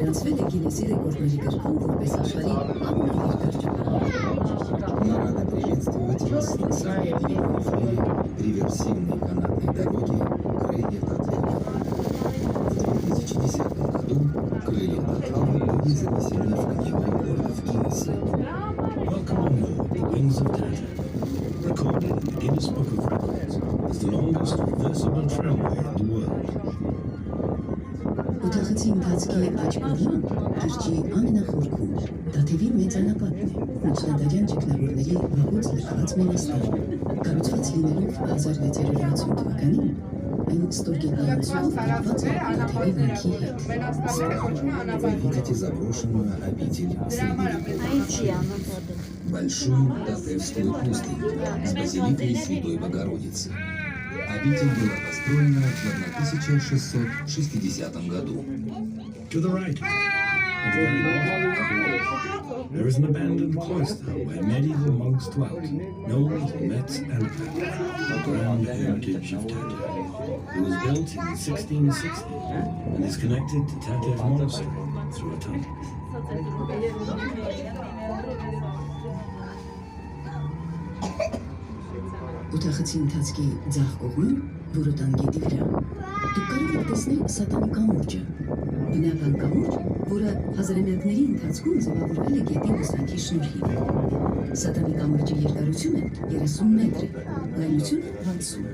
Գրանցվել է Գինեսի ռեկորդների գրքում որպես աշխարհի ամենաերկար ճանապարհ։ Мы рады приветствовать вас на сегодняшнем эфире реверсивной канатной дороги «Крылья Татьяны». В 2010 году «Крылья Татьяны» были занесены в книгу рекордов Гиннесса. Welcome on board the Wings of Tata, recorded in the Guinness Book of Records as the longest reversible tramway in the world. Ուտախցի ընթացքի աջ կողմը կիրճի ամենախորքում Տաթևի մեծ անապատն է, միջնադարյան ճգնավորների վաղուց լքված մենաստիր, կառուցված լինելով 1660 թվականին, այն ստորգետնարանցումով կապված է Տաթևի վանքի հետ։ Вы видите заброшенную обитель Средневековья. Большую Татевскую пустынь с базиликой Святой Богородицы. Обитель была построена в 1660 году. To the right, at the very bottom, there is an abandoned cloister where medieval monks dwelt, known as Metz Elka, the grand heritage of Tata. It was built in 1660 and is connected to Tatev Monastery through a tunnel. Ուտախցի ընթացքի ձախ կողմում, որոտան գետի վրա, դուք կարող եք տեսնել Սատանի կամուրջը, բնական կամուրջ, որը հազարամյակների ընթացքում ձևավորվել է գետի հոսանքի շնորհիվ։ Սատանի կամուրջի երկարությունը 30 մետր է, լայնությունը 60։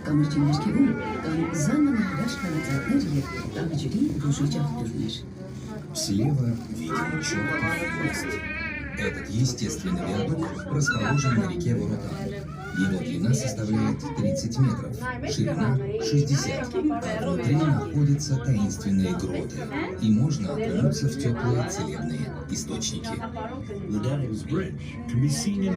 Կամուրջի ներքևում կան զարմանահրաշ քարածածներ և տաք ջրի բուժիչ աղբյուրներ։ Слева виден чертов мост. Этот естественный виадук расположен на реке Воротан. Его длина составляет 30 метров, ширина 60, а внутри находятся таинственные гроты, и можно окунуться в теплые целебные источники. The Devil's Bridge can be seen in